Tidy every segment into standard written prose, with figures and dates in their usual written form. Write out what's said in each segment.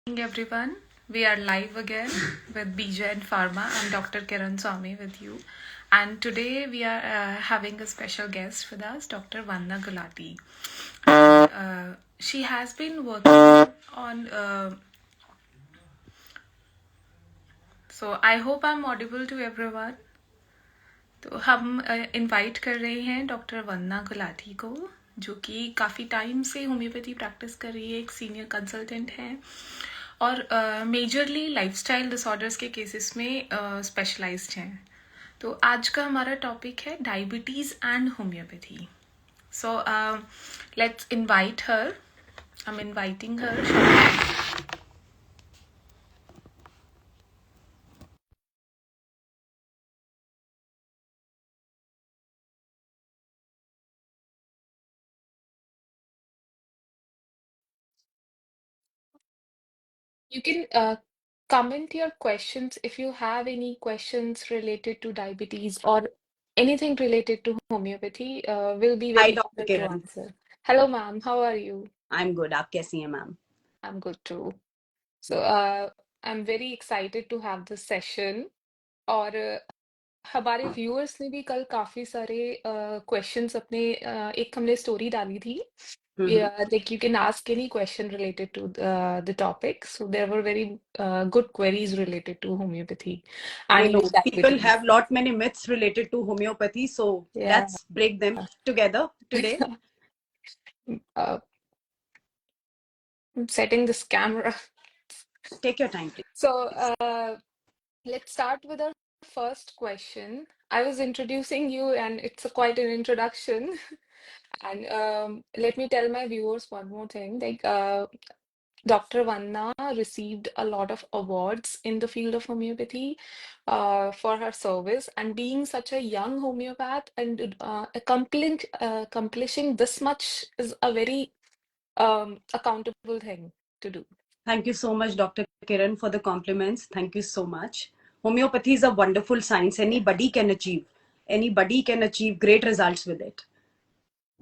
Morning, everyone. We are live again with Bija and Pharma. I'm Dr. Kiran Swami with you. And today we are having a special guest with us, Dr. Vanna Gulati. She has been working on. So I hope I'm audible to everyone. तो हम invite कर रहे हैं doctor वन्ना गुलाटी को, जो कि काफ़ी time से होम्योपैथी प्रैक्टिस कर रही है, एक सीनियर कंसल्टेंट है और मेजरली लाइफस्टाइल डिसऑर्डर्स के केसेस में स्पेशलाइज्ड हैं. तो आज का हमारा टॉपिक है diabetes and homeopathy. So let's invite her. I am inviting her. You can comment your questions if you have any questions related to diabetes or anything related to homeopathy. Will be Hi, very Dr. eager to Kiran. answer. Hello, ma'am. How are you? I'm good. आप कैसी हैं ma'am? I'm good too. So, I'm very excited to have this session. और हमारे viewers ने भी कल काफी सारे क्वेश्चंस अपने एक हमने स्टोरी डाली थी. Yeah, like you can ask any question related to the topic. So there were very good queries related to homeopathy I and know people diabetes. have lot many myths related to homeopathy, so Yeah. let's break them together today. uh, I'm setting this camera. Take your time, please. So let's start with our first question. I was introducing you, and it's quite an introduction. And let me tell my viewers one more thing. Like, Dr. Vanna received a lot of awards in the field of homeopathy for her service, and being such a young homeopath and accomplishing this much is a very accountable thing to do. Thank you so much, Dr. Kiran, for the compliments. Thank you so much. Homeopathy is a wonderful science. Anybody can achieve great results with it.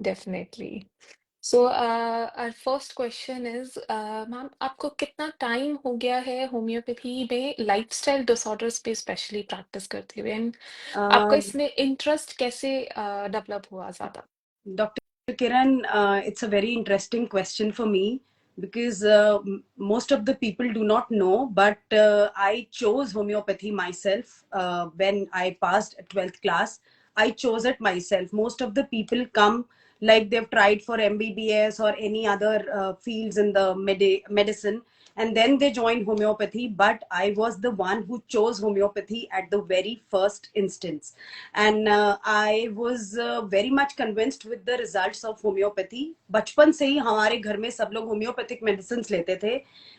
Definitely. So, our first question is, ma'am आपको कितना time हो गया है homeopathy में lifestyle disorders पे specially practice करते हुए, and आपका इसमें इंटरेस्ट कैसे डेवलप हुआ ज़्यादा? Dr. Kiran, it's a very interesting question for me because most of the people do not know, but I chose homeopathy myself when I passed 12th class. I chose it myself. Most of the people come like they've tried for MBBS or any other fields in the medicine, and then they joined homeopathy. But I was the one who chose homeopathy at the very first instance, and I was very much convinced with the results of homeopathy. बचपन से ही हमारे घर में सब लोग homeopathic medicines लेते थे,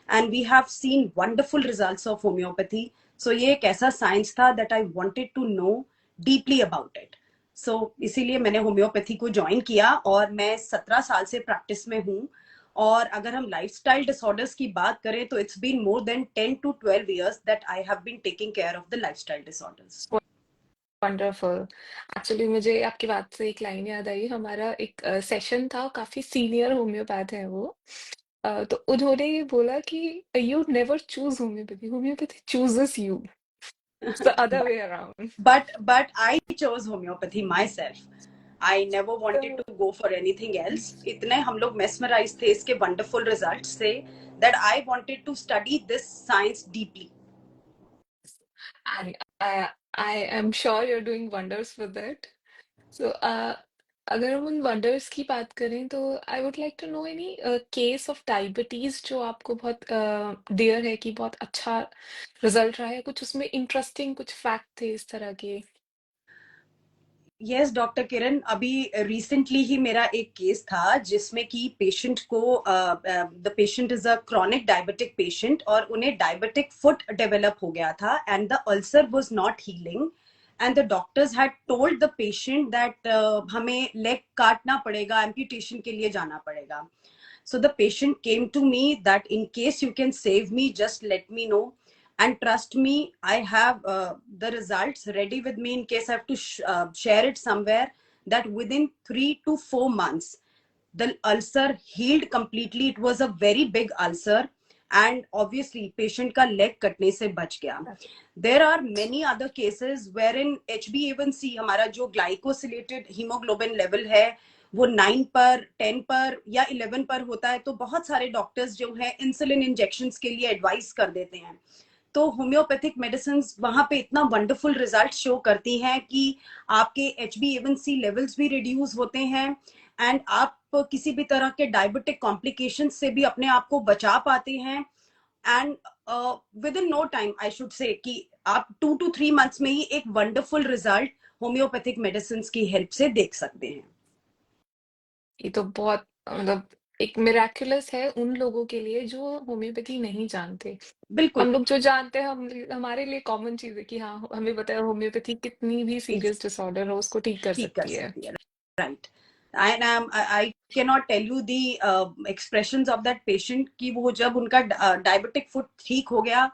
and we have seen wonderful results of homeopathy. So ये एक ऐसा science था that I wanted to know deeply about it. So इसीलिए मैंने होम्योपैथी को ज्वाइन किया और मैं 17 साल से प्रैक्टिस में हूँ. और अगर हम लाइफस्टाइल डिसऑर्डर्स की बात करें तो it's been more than 10 to 12 years that I have been taking care of the lifestyle disorders. Wonderful. Actually मुझे आपकी बात से एक लाइन याद आई. हमारा एक सेशन था, काफी सीनियर होम्योपैथ है वो. तो उन्होंने ये बोला कि you never choose homeopathy, homeopathy chooses you. It's the other way around. But I chose homeopathy myself. I never wanted to go for anything else. इतने हम लोग mesmerized थे इसके wonderful results से that I wanted to study this science deeply. And I am sure you're doing wonders with it. So, अगर हम उन wonders की बात करें तो I would like to know any case of diabetes जो आपको बहुत डियर है, कि बहुत अच्छा रिजल्ट रहा है, कुछ उसमें इंटरेस्टिंग कुछ फैक्ट थे इस तरह के. यस डॉक्टर किरण, अभी रिसेंटली ही मेरा एक केस था जिसमें कि पेशेंट को the patient is a chronic diabetic patient और उन्हें डायबिटिक फुट डेवलप हो गया था and the ulcer was not healing and the doctors had told the patient that हमें लेग काटना पड़ेगा, एम्पुटेशन के लिए जाना पड़ेगा. So the patient came to me that in case you can save me, just let me know. And trust me, I have the results ready with me in case I have to share it somewhere, that within 3 to 4 months the ulcer healed completely. It was a very big ulcer and obviously patient का leg कटने से बच गया. There are many other cases were in HbA1c, हमारा जो glycosylated haemoglobin level है वो 9 पर, 10 पर या 11 पर होता है, तो बहुत सारे डॉक्टर्स जो हैं इंसुलिन इंजेक्शन के लिए एडवाइस कर देते हैं. तो होम्योपैथिक मेडिसिन वहां पे इतना वंडरफुल रिजल्ट शो करती हैं कि आपके HbA1c लेवल्स भी रिड्यूस होते हैं एंड आप किसी भी तरह के डायबिटिक कॉम्प्लिकेशन से भी अपने आप को बचा पाते हैं. And within no time I should say कि आप 2 to 3 months में ही एक वंडरफुल रिजल्ट होम्योपैथिक मेडिसिन की हेल्प से देख सकते हैं. ये तो बहुत मतलब एक मिराकुलस है उन लोगों के लिए जो होम्योपैथी नहीं जानते। बिल्कुल हम लोग जो जानते हैं हम हमारे लिए कॉमन चीज़ है कि हाँ, हमें पता है होम्योपैथी कितनी भी सीरियस डिसऑर्डर हो उसको ठीक कर ठीक कर सकती है। सकती है. Right. And I can not tell you the expressions of that patient कि वो जब उनका डायबिटिक फुट ठीक हो गया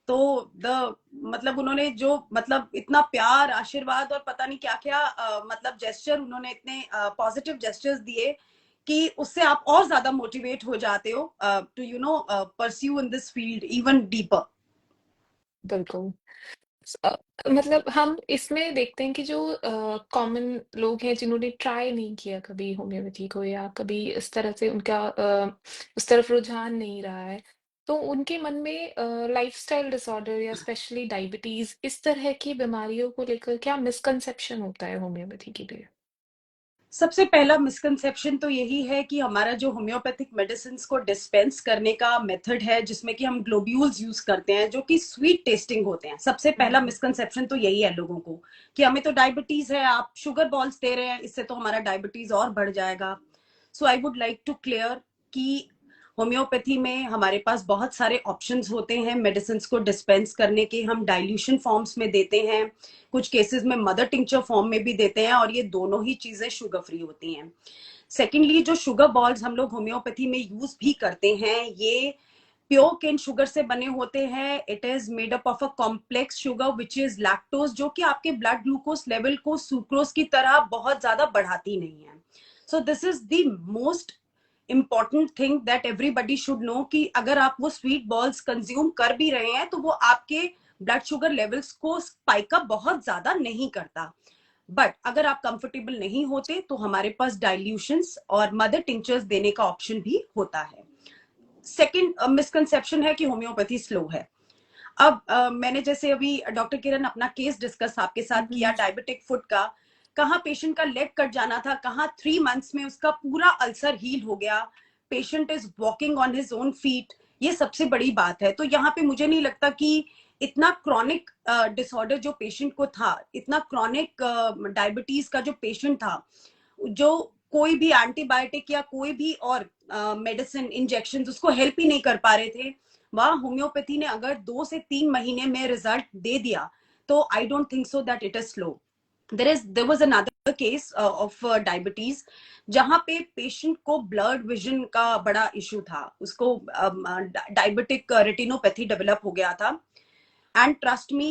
तो द मतलब उन्होंने जो मतलब इतना प्यार आशीर्वाद और पता नहीं क्या क्या मतलब जेस्चर उन्होंने इतने पॉजिटिव जेस्चर्स दिए कि उससे आप और ज्यादा मोटिवेट हो जाते हो to pursue in this field even deeper. बिल्कुल। अ, मतलब हम इसमें देखते हैं कि जो कॉमन लोग हैं जिन्होंने ट्राई नहीं किया कभी होम्योपैथी को या कभी इस तरह से उनका उस तरफ रुझान नहीं रहा है, तो उनके मन में लाइफस्टाइल डिसऑर्डर या स्पेशली डायबिटीज इस तरह की बीमारियों को लेकर क्या मिसकंसेप्शन होता है होम्योपैथी के लिए? सबसे पहला मिसकंसेप्शन तो यही है कि हमारा जो होम्योपैथिक मेडिसिन को डिस्पेंस करने का मेथड है जिसमें कि हम ग्लोब्यूल्स यूज करते हैं जो कि स्वीट टेस्टिंग होते हैं. सबसे पहला हम्म। मिसकंसेप्शन तो यही है लोगों को कि हमें तो डायबिटीज है, आप शुगर बॉल्स दे रहे हैं, इससे तो हमारा डायबिटीज और बढ़ जाएगा. So I would like to clear कि होम्योपैथी में हमारे पास बहुत सारे ऑप्शंस होते हैं मेडिसिन को डिस्पेंस करने के. हम डाइल्यूशन फॉर्म्स में देते हैं, कुछ केसेस में मदर टिंचर फॉर्म में भी देते हैं और ये दोनों ही चीजें शुगर फ्री होती हैं. सेकेंडली जो शुगर बॉल्स हम लोग होम्योपैथी में यूज भी करते हैं ये प्योर केन शुगर से बने होते हैं. It is made up of a complex sugar which is lactose, जो कि आपके ब्लड ग्लूकोज लेवल को सुक्रोज की तरह बहुत ज्यादा बढ़ाती नहीं है. So this is the most important thing that everybody should know कि अगर आप वो स्वीट बॉल्स कंज्यूम कर भी रहे हैं तो वो आपके ब्लड शुगर लेवल्स को स्पाइक अप बहुत ज्यादा नहीं करता. बट अगर आप कंफर्टेबल नहीं होते तो हमारे पास डाइल्यूशंस और मदर टिंचर्स देने का ऑप्शन भी होता है. सेकेंड मिसकंसेप्शन है कि होम्योपैथी स्लो है. अब मैंने जैसे अभी डॉक्टर किरण अपना केस डिस्कस आपके साथ किया हम्म। डायबिटिक फुट का, कहाँ पेशेंट का लेग कट जाना था, कहाँ 3 months में उसका पूरा अल्सर हील हो गया, patient is walking on his own feet. ये सबसे बड़ी बात है. तो यहाँ पे मुझे नहीं लगता कि इतना क्रॉनिक डिसऑर्डर जो पेशेंट को था, इतना क्रॉनिक डायबिटीज का जो पेशेंट था, जो कोई भी एंटीबायोटिक या कोई भी और मेडिसिन इंजेक्शन उसको हेल्प ही नहीं कर पा रहे थे, वहां होम्योपैथी ने अगर 2 से 3 महीने में रिजल्ट दे दिया तो I don't think so that it is slow. There was another case of diabetes जहां पे पेशेंट को ब्लड विजन का बड़ा इशू था, उसको डायबिटिक रेटिनोपैथी डेवलप हो गया था. And trust me,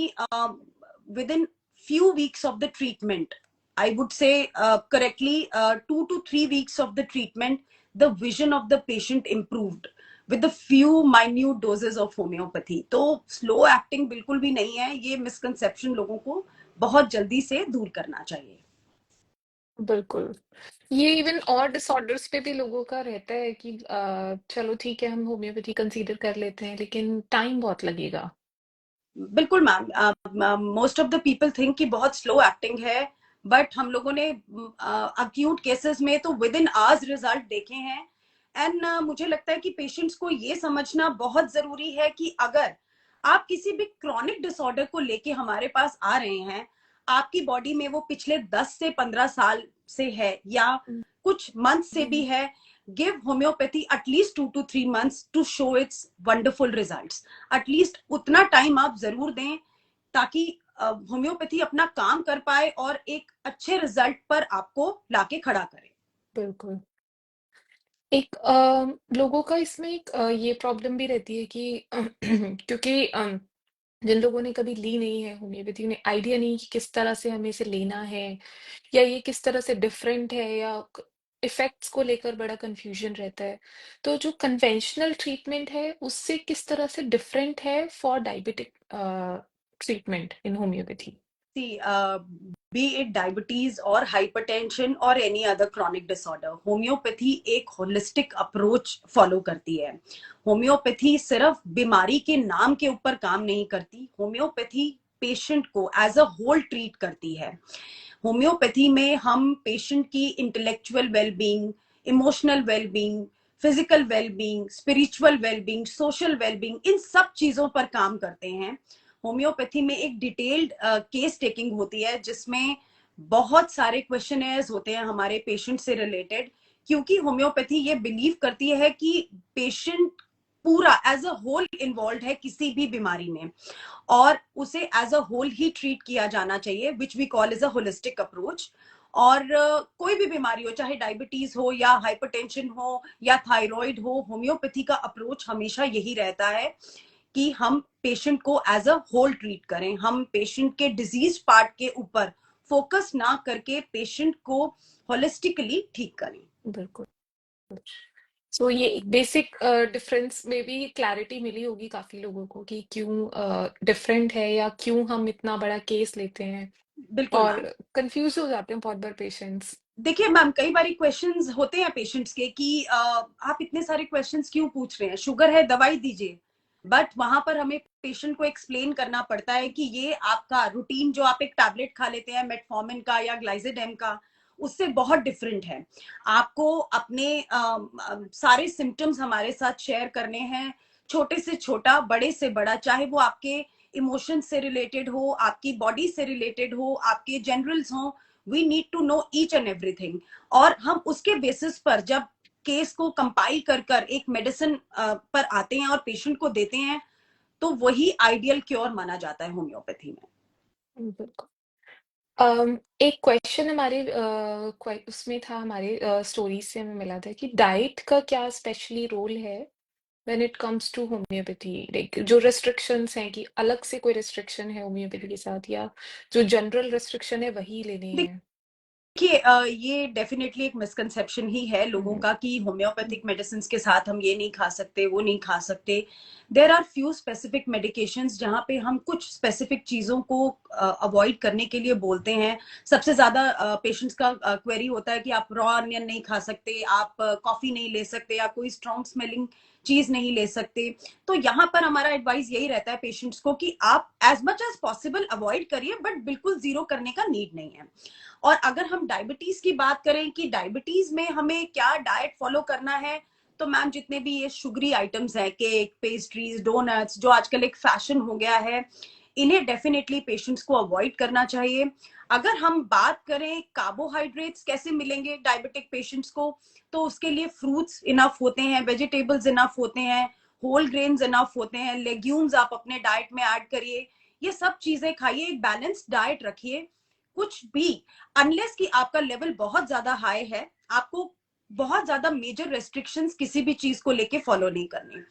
within few weeks of the treatment, I would say correctly, 2 to 3 weeks of the treatment, the vision of the patient improved with a few minute doses of homeopathy. तो slow acting बिल्कुल भी नहीं है. ये misconception लोगों को बहुत जल्दी से दूर करना चाहिए. बिल्कुल। ये इवन और डिसऑर्डर्स पे भी लोगों का रहता है कि चलो ठीक है हम होम्योपैथी कंसीडर कर लेते हैं लेकिन टाइम बहुत लगेगा। बिल्कुल ma'am, most of the people think कि बहुत स्लो एक्टिंग है, बट हम लोगों ने अक्यूट केसेस में तो विद इन आवर्स रिजल्ट देखे हैं. एंड मुझे लगता है कि पेशेंट्स को ये समझना बहुत जरूरी है कि अगर आप किसी भी क्रॉनिक डिसऑर्डर को लेके हमारे पास आ रहे हैं, आपकी बॉडी में वो पिछले 10 से 15 साल से है या हम्म। कुछ मंथ से भी हम्म। है, give homeopathy at least 2 to 3 months to show its wonderful results. At least उतना टाइम आप जरूर दें ताकि होम्योपैथी अपना काम कर पाए और एक अच्छे रिजल्ट पर आपको लाके खड़ा करे. बिल्कुल। एक लोगों का इसमें एक ये प्रॉब्लम भी रहती है कि क्योंकि जिन लोगों ने कभी ली नहीं है होम्योपैथी उन्हें आइडिया नहीं कि किस तरह से हमें इसे लेना है या ये किस तरह से डिफरेंट है या इफेक्ट्स को लेकर बड़ा कंफ्यूजन रहता है। तो जो कन्वेंशनल ट्रीटमेंट है उससे किस तरह से डिफरेंट है for diabetic treatment in homeopathy? See, be it diabetes or hypertension or any other chronic disorder, homeopathy एक होलिस्टिक अप्रोच फॉलो करती है। होम्योपैथी सिर्फ बीमारी के नाम के ऊपर काम नहीं करती, होम्योपैथी पेशेंट को एज अ होल ट्रीट करती है। होम्योपैथी में हम पेशेंट की intellectual wellbeing, emotional wellbeing, physical wellbeing, spiritual wellbeing, social wellbeing, इन सब चीजों पर काम करते हैं। होम्योपैथी में एक डिटेल्ड केस टेकिंग होती है जिसमें बहुत सारे क्वेश्चनेयर्स होते हैं हमारे पेशेंट से रिलेटेड, क्योंकि होम्योपैथी ये बिलीव करती है कि पेशेंट पूरा एज अ होल इन्वॉल्व है किसी भी बीमारी में, और उसे एज अ होल ही ट्रीट किया जाना चाहिए, which we call as a holistic approach. और कोई भी बीमारी हो, चाहे डायबिटीज हो या हाइपरटेंशन हो या थायराइड हो, होम्योपैथी का अप्रोच हमेशा यही रहता है कि हम पेशेंट को एज अ होल ट्रीट करें, हम पेशेंट के डिजीज पार्ट के ऊपर फोकस ना करके पेशेंट को होलिस्टिकली ठीक करें। बिल्कुल। सो ये एक बेसिक डिफरेंस में भी क्लैरिटी मिली होगी काफी लोगों को कि क्यों डिफरेंट है या क्यों हम इतना बड़ा केस लेते हैं, बिल्कुल और मैम। कंफ्यूज हो जाते हैं बहुत बार पेशेंट्स। देखिए मैम, कई बार क्वेश्चंस होते हैं पेशेंट्स के कि आप इतने सारे क्वेश्चंस क्यों पूछ रहे हैं, शुगर है दवाई दीजिए। बट वहां पर हमें पेशेंट को एक्सप्लेन करना पड़ता है कि ये आपका रूटीन जो आप एक टैबलेट खा लेते हैं मेटफॉर्मिन का या ग्लाइसिडेम का, उससे बहुत डिफरेंट है। आपको अपने सारे सिम्टम्स हमारे साथ शेयर करने हैं, छोटे से छोटा, बड़े से बड़ा, चाहे वो आपके इमोशन से रिलेटेड हो, आपकी बॉडी से रिलेटेड हो, आपके जनरल्स हो। We need to know each and everything, और हम उसके बेसिस पर जब केस को कंपाइल कर कर एक मेडिसिन पर आते हैं और पेशेंट को देते हैं, तो वही आइडियल क्योर माना जाता है होम्योपैथी में। बिल्कुल। एक क्वेश्चन हमारे उसमें था, हमारे स्टोरीज से हमें मिला था कि डाइट का क्या स्पेशली रोल है when it comes to homeopathy, like जो रेस्ट्रिक्शंस हैं, कि अलग से कोई रेस्ट्रिक्शन है होम्योपैथी के साथ, या जो जनरल रेस्ट्रिक्शन है वही लेने हैं? देखिए, ये डेफिनेटली एक मिसकंसेप्शन ही है लोगों हम्म। का कि होम्योपैथिक मेडिसिन के साथ हम ये नहीं खा सकते, वो नहीं खा सकते। There are few specific medications जहाँ पे हम कुछ स्पेसिफिक चीजों को अवॉइड करने के लिए बोलते हैं। सबसे ज्यादा पेशेंट्स का क्वेरी होता है कि आप रॉ अनियन नहीं खा सकते, आप कॉफी नहीं ले सकते, या कोई स्ट्रॉन्ग स्मेलिंग चीज नहीं ले सकते। तो यहाँ पर हमारा एडवाइस यही रहता है पेशेंट्स को कि आप as much as possible avoid करिए, बट बिल्कुल जीरो करने का नीड नहीं है। और अगर हम डायबिटीज की बात करें कि डायबिटीज में हमें क्या डाइट फॉलो करना है, तो मैम जितने भी ये शुगरी आइटम्स हैं, केक, पेस्ट्रीज, डोनट्स, जो आजकल एक फैशन हो गया है, इन्हें डेफिनेटली पेशेंट्स को अवॉइड करना चाहिए। अगर हम बात करें कार्बोहाइड्रेट्स कैसे मिलेंगे डायबिटिक पेशेंट्स को, तो उसके लिए फ्रूट्स इनफ होते हैं, वेजिटेबल्स इनफ होते हैं, होल ग्रेन्स इनफ होते हैं, लेग्यूम्स आप अपने डाइट में ऐड करिए, ये सब चीजें खाइए, एक बैलेंस्ड डाइट रखिए। कुछ भी, अनलेस कि आपका लेवल बहुत ज्यादा हाई है, आपको बहुत ज्यादा मेजर रेस्ट्रिक्शंस किसी भी चीज को लेके फॉलो नहीं करनी।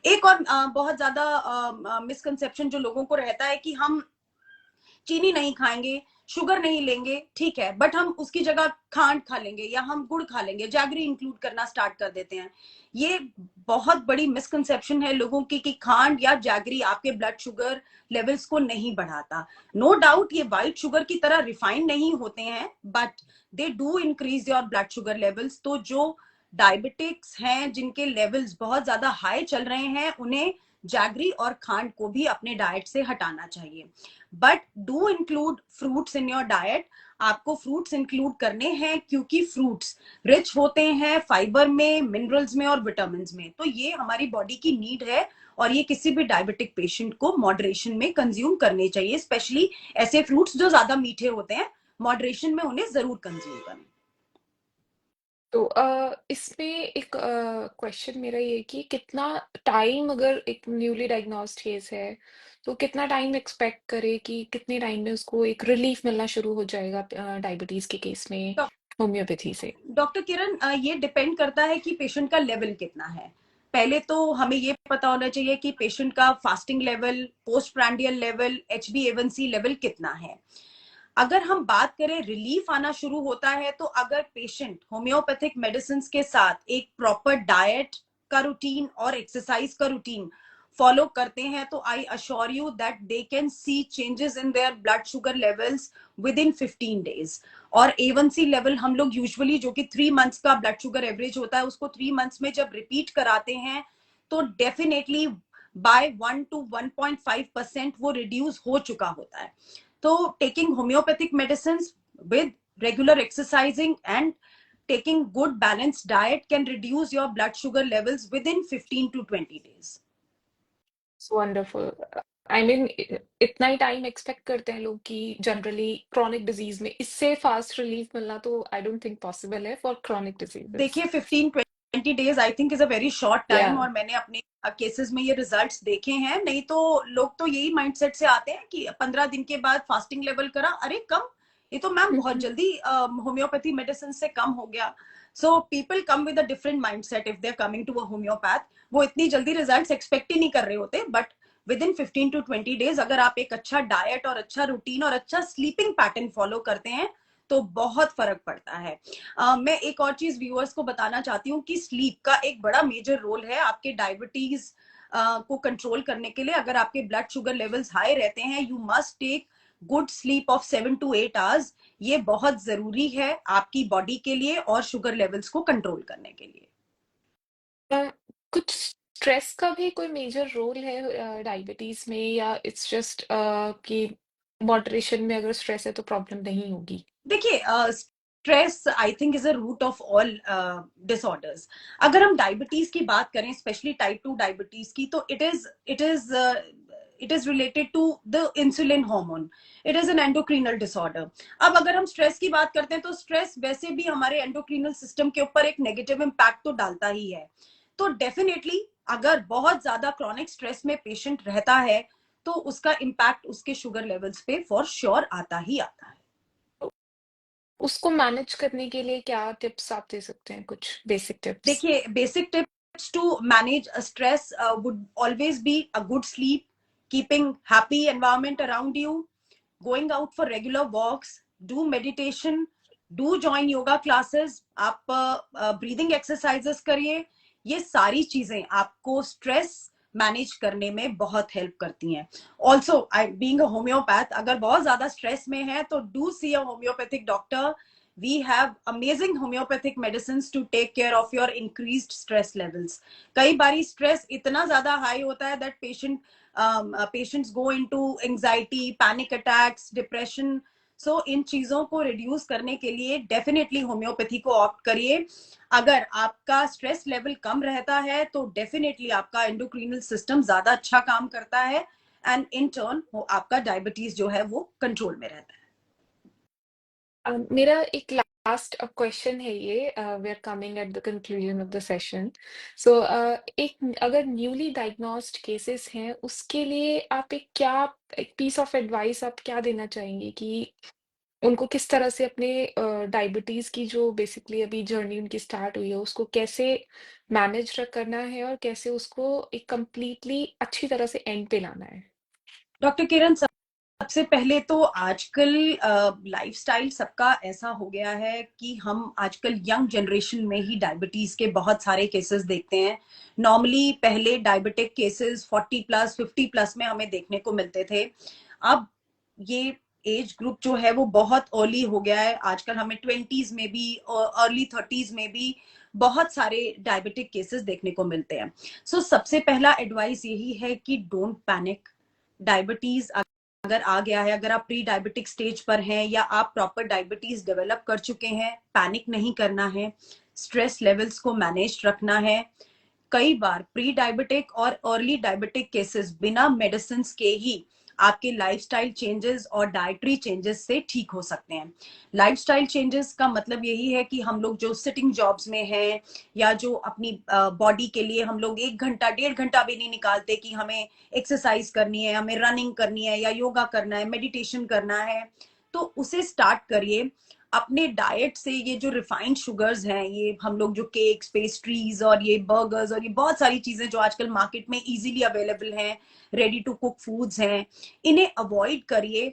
एक और बहुत ज्यादा मिसकंसेप्शन जो लोगों को रहता है कि हम चीनी नहीं खाएंगे, शुगर नहीं लेंगे, ठीक है, बट हम उसकी जगह खांड खा लेंगे या हम गुड़ खा लेंगे, जैगरी इंक्लूड करना स्टार्ट कर देते हैं। ये बहुत बड़ी मिसकंसेप्शन है लोगों की कि खांड या जैगरी आपके ब्लड शुगर लेवल्स को नहीं बढ़ाता। नो डाउट ये व्हाइट शुगर की तरह रिफाइंड नहीं होते हैं, but they do increase your blood sugar levels. तो जो डायबिटिक्स हैं जिनके लेवल्स बहुत ज्यादा हाई चल रहे हैं, उन्हें जैगरी और खांड को भी अपने डाइट से हटाना चाहिए। But do include fruits in your diet. आपको फ्रूट्स इंक्लूड करने हैं क्योंकि फ्रूट्स रिच होते हैं फाइबर में, मिनरल्स में और विटामिन में, तो ये हमारी बॉडी की नीड है, और ये किसी भी डायबिटिक पेशेंट को मॉडरेशन में कंज्यूम करने चाहिए, स्पेशली ऐसे फ्रूट्स जो ज्यादा मीठे होते हैं, मॉडरेशन में उन्हें जरूर कंज्यूम करें। तो इसमें एक क्वेश्चन मेरा ये कि कितना टाइम, अगर एक न्यूली डायग्नोस्ड केस है तो कितना टाइम एक्सपेक्ट करे कि कितने टाइम में उसको एक रिलीफ मिलना शुरू हो जाएगा डायबिटीज के केस में होम्योपैथी से? डॉक्टर किरण, ये डिपेंड करता है कि पेशेंट का लेवल कितना है। पहले तो हमें ये पता होना चाहिए कि पेशेंट का fasting level, post prandial level, HbA1c level कितना है। अगर हम बात करें रिलीफ आना शुरू होता है तो अगर पेशेंट होम्योपैथिक मेडिसिन के साथ एक प्रॉपर डाइट का रूटीन और एक्सरसाइज का रूटीन फॉलो करते हैं तो I assure you that they can see changes in their blood sugar levels with in 15 days। और A1C लेवल हम लोग यूजुअली जो कि 3 months का ब्लड शुगर एवरेज होता है उसको 3 months में जब रिपीट कराते हैं तो डेफिनेटली बाय 1 to 1.5% वो रिड्यूस हो चुका होता है। तो taking homeopathic medicines with regular exercising and taking good balanced diet can reduce your blood sugar levels within 15 to 20 days। Wonderful. I mean इतना ही टाइम एक्सपेक्ट करते हैं लोग कि जनरली क्रॉनिक डिजीज में इससे फास्ट रिलीफ मिलना तो आई डोंट थिंक पॉसिबल है फॉर क्रॉनिक डिजीजेस। देखिए 15-20 days I think is a very short या टाइम और मैंने अपने केसेस में ये रिजल्ट्स देखे हैं। नहीं तो लोग तो यही माइंडसेट से आते हैं कि 15 दिन के बाद फास्टिंग लेवल करा, अरे कम, ये तो मैम बहुत जल्दी होम्योपैथी मेडिसिन से कम हो गया। So people come with a different mindset if they are coming to a homeopath. वो इतनी जल्दी रिजल्ट्स एक्सपेक्ट ही नहीं कर रहे होते, but with in 15 to 20 days अगर आप एक अच्छा डाइट और अच्छा रूटीन और अच्छा स्लीपिंग पैटर्न फॉलो करते हैं तो बहुत फर्क पड़ता है। मैं एक और चीज व्यूअर्स को बताना चाहती हूँ कि स्लीप का एक बड़ा मेजर रोल है आपके डायबिटीज को कंट्रोल करने के लिए। अगर आपके ब्लड शुगर लेवल्स हाई रहते हैं you must take good sleep of 7 to 8 hours। ये बहुत जरूरी है आपकी बॉडी के लिए और शुगर लेवल्स को कंट्रोल करने के लिए। कुछ स्ट्रेस का भी कोई मेजर रोल है डायबिटीज में, या इट्स जस्ट कि मॉडरेशन में अगर स्ट्रेस है तो प्रॉब्लम नहीं होगी? देखिए stress I think is a root of all disorders. अगर हम डायबिटीज की बात करें स्पेशली टाइप 2 डायबिटीज की तो it is related to the insulin hormone. It is an endocrinal disorder. अब अगर हम स्ट्रेस की बात करते हैं तो स्ट्रेस वैसे भी हमारे एंडोक्रिनल सिस्टम के ऊपर एक नेगेटिव इम्पैक्ट तो डालता ही है। तो डेफिनेटली अगर बहुत ज्यादा क्रॉनिक स्ट्रेस में पेशेंट रहता है तो उसका इम्पैक्ट उसके शुगर लेवल्स पे फॉर श्योर आता ही आता है। उसको मैनेज करने के लिए क्या टिप्स आप दे सकते हैं, कुछ बेसिक टिप्स? देखिए basic tips to manage stress would always be a good sleep, keeping happy environment around you, going out for regular walks, do meditation, do join yoga classes, आप breathing exercises करिए। ये सारी चीजें आपको stress manage करने में बहुत help करती हैं। Also I being a homeopath अगर बहुत ज्यादा स्ट्रेस में है तो do see a homeopathic doctor. We have amazing homeopathic medicines to take care of your increased stress levels। कई बारी स्ट्रेस इतना ज्यादा हाई होता है that patients go into anxiety, panic attacks, depression। सो इन चीजों को रिड्यूस करने के लिए डेफिनेटली होम्योपैथी को ऑप्ट करिए। अगर आपका स्ट्रेस लेवल कम रहता है तो डेफिनेटली आपका एंडोक्रिनल सिस्टम ज्यादा अच्छा काम करता है एंड इन टर्न आपका डायबिटीज जो है वो कंट्रोल में रहता है। मेरा एक लास्ट क्वेश्चन है ये, we are coming at the conclusion of the session. So एक अगर न्यूली डायग्नोस्ड केसेस हैं उसके लिए आप एक पीस ऑफ एडवाइस आप क्या देना चाहेंगे कि उनको किस तरह से अपने डायबिटीज की जो बेसिकली अभी जर्नी उनकी स्टार्ट हुई है उसको कैसे मैनेज करना है और कैसे उसको एक कंप्लीटली अच्छी तरह से एंड पे लाना है? डॉक्टर किरण सबसे पहले तो आजकल लाइफस्टाइल सबका ऐसा हो गया है कि हम आजकल यंग जनरेशन में ही डायबिटीज के बहुत सारे केसेस देखते हैं। नॉर्मली पहले डायबिटिक केसेस 40+ 50+ में हमें देखने को मिलते थे। अब ये एज ग्रुप जो है वो बहुत अर्ली हो गया है। आजकल हमें 20s में भी और अर्ली 30s में भी बहुत सारे डायबिटिक केसेस देखने को मिलते हैं। सो सबसे पहला एडवाइस यही है कि डोंट पैनिक। डायबिटीज अगर आ गया है, अगर आप प्री डायबिटिक स्टेज पर हैं या आप प्रॉपर डायबिटीज डेवलप कर चुके हैं, पैनिक नहीं करना है, स्ट्रेस लेवल्स को मैनेज रखना है। कई बार प्री डायबिटिक और अर्ली डायबिटिक केसेस बिना मेडिसिन के ही आपके लाइफस्टाइल चेंजेस और डाइटरी चेंजेस से ठीक हो सकते हैं। लाइफस्टाइल चेंजेस का मतलब यही है कि हम लोग जो सिटिंग जॉब्स में हैं या जो अपनी बॉडी के लिए हम लोग 1 घंटा 1.5 घंटा भी नहीं निकालते कि हमें एक्सरसाइज करनी है, हमें रनिंग करनी है या योगा करना है, मेडिटेशन करना है, तो उसे स्टार्ट करिए। अपने डाइट से ये जो रिफाइंड शुगर्स हैं, ये हम लोग जो केक्स, पेस्ट्रीज और ये बर्गर्स और ये बहुत सारी चीजें जो आजकल मार्केट में इजीली अवेलेबल हैं, रेडी टू कुक फूड्स हैं, इन्हें अवॉइड करिए।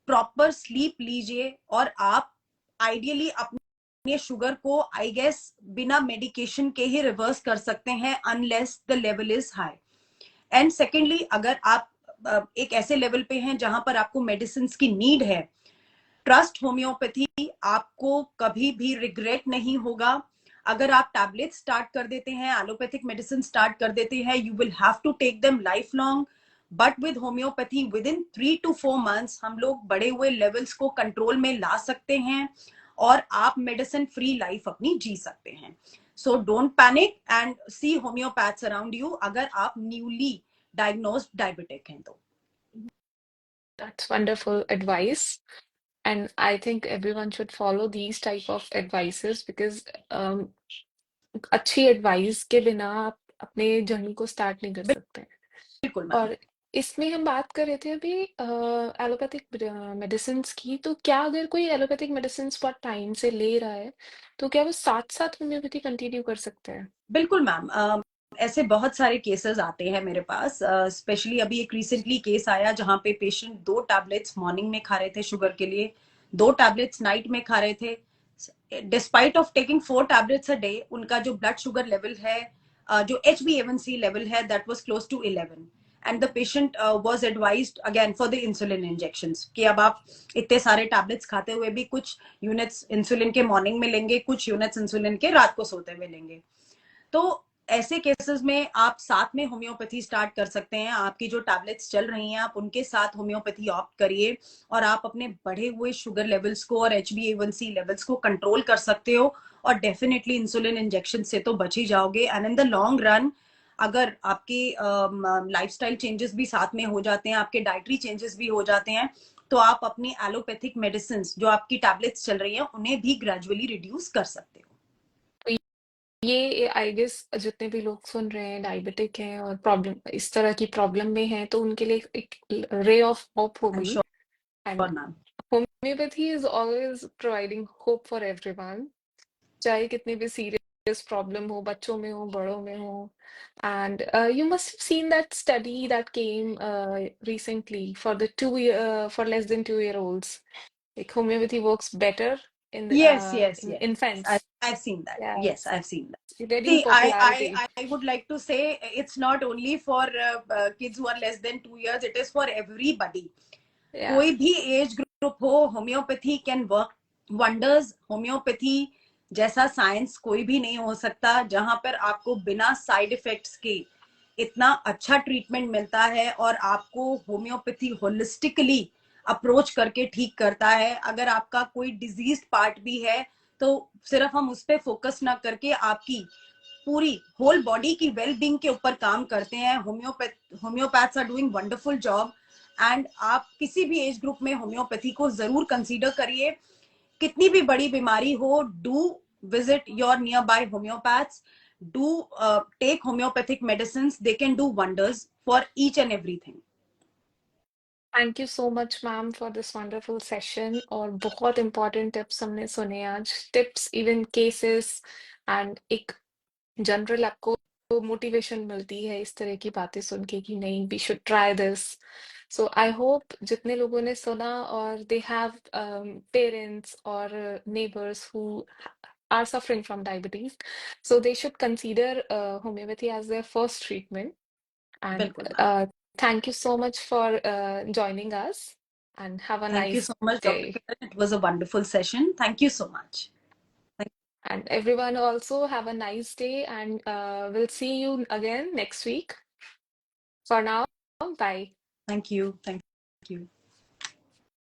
प्रॉपर स्लीप लीजिए और आप आइडियली अपने शुगर को आई गेस बिना मेडिकेशन के ही रिवर्स कर सकते हैं unless the level is high. And secondly, अगर आप एक ऐसे लेवल पे हैं जहां पर आपको मेडिसिन की नीड है, ट्रस्ट होम्योपैथी, आपको कभी भी रिग्रेट नहीं होगा. अगर आप टैबलेट स्टार्ट कर देते हैं, एलोपैथिक मेडिसिन स्टार्ट कर देते हैं, you will have to take them lifelong. But with homeopathy within 3 to 4 months हम लोग बढ़े हुए लेवल्स को कंट्रोल में ला सकते हैं और आप मेडिसिन फ्री लाइफ अपनी जी सकते हैं. So don't panic and see homeopaths around you अगर आप न्यूली डायग्नोस्ड डायबिटिक हैं तो. That's wonderful advice. And I think everyone should follow these type of advices because अच्छी एडवाइस के बिना आप अपने जर्नी को स्टार्ट नहीं कर सकते. बिल्कुल मैम. और इसमें हम बात कर रहे थे अभी एलोपैथिक मेडिसिन की. तो क्या अगर कोई एलोपैथिक मेडिसिन बहुत टाइम से ले रहा है तो क्या वो साथ साथ होम्योपैथी कंटिन्यू कर सकते हैं? बिल्कुल मैम. ऐसे बहुत सारे केसेस आते हैं मेरे पास. स्पेशली अभी एक रिसेंटली केस आया जहां पे पेशेंट 2 टैबलेट्स मॉर्निंग में खा रहे थे शुगर के लिए, 2 टैबलेट्स नाइट में खा रहे थे. Despite of taking 4 tablets a day, उनका जो ब्लड शुगर लेवल है, जो HbA1c लेवल है, that was close to 11. And the patient was advised again for the insulin injections कि अब आप इतने सारे टैबलेट्स खाते हुए भी कुछ यूनिट्स इंसुलिन के मॉर्निंग में लेंगे, कुछ यूनिट्स इंसुलिन के रात को सोते हुए लेंगे. तो ऐसे केसेस में आप साथ में होम्योपैथी स्टार्ट कर सकते हैं. आपकी जो टैबलेट्स चल रही हैं आप उनके साथ होम्योपैथी ऑप्ट करिए और आप अपने बढ़े हुए शुगर लेवल्स को और HbA1c लेवल्स को कंट्रोल कर सकते हो और डेफिनेटली इंसुलिन इंजेक्शन से तो बच ही जाओगे. And in the long run अगर आपके लाइफस्टाइल चेंजेस भी साथ में हो जाते हैं, आपके डाइटरी चेंजेस भी हो जाते हैं, तो आप अपनी एलोपैथिक मेडिसिन जो आपकी टैबलेट्स चल रही हैं उन्हें भी ग्रेजुअली रिड्यूस कर सकते हो. ये आई गेस जितने भी लोग सुन रहे हैं डायबिटिक हैं और प्रॉब्लम इस तरह की प्रॉब्लम में हैं तो उनके लिए एक ray of hope I am होगी. And sure ma'am. Homeopathy is always providing hope for everyone, चाहे कितनी भी सीरियस प्रॉब्लम हो, बच्चों में हो, बड़ों में हो. And you must have seen that study that came recently for the for less than 2-year-olds. Like homeopathy works better in in Yes. infants. I've seen that. Yeah, Yes, I've seen that. it's getting See, popularity. I would like to say it's not only for kids who are less than 2 years. It is for everybody. Yeah. कोई भी age group हो, homeopathy can work wonders. Homeopathy जैसा science कोई भी नहीं हो सकता जहां पर आपको बिना साइड इफेक्ट्स के इतना अच्छा ट्रीटमेंट मिलता है और आपको होम्योपैथी होलिस्टिकली अप्रोच करके ठीक करता है. अगर आपका कोई डिजीज पार्ट भी है तो सिर्फ हम उस पर फोकस ना करके आपकी पूरी होल बॉडी की वेल बींग के ऊपर काम करते हैं. Homeopaths are doing wonderful job. And आप किसी भी एज ग्रुप में होम्योपैथी को जरूर कंसीडर करिए. कितनी भी बड़ी बीमारी हो, do visit your nearby homeopaths. Do take homeopathic medicine. They can do wonders for each and everything. Thank you so much ma'am for this wonderful session. और बहुत इंपॉर्टेंट टिप्स हमने सुने आज. टिप्स, इवन केसेस एंड एक general आपको motivation मिलती है इस तरह की बातें सुन के कि नहीं, we should try this. So I hope जितने लोगों ने सुना और दे हैव पेरेंट्स और neighbours who are suffering from diabetes, so they should consider homeopathy as their first treatment. And बिल्कुल ma'am. thank you so much for joining us and have a Thank you nice so much, Dr. day. Kiran. It was a wonderful session. Thank you so much. And everyone also have a nice day and we'll see you again next week. For now, bye. Thank you. Thank you.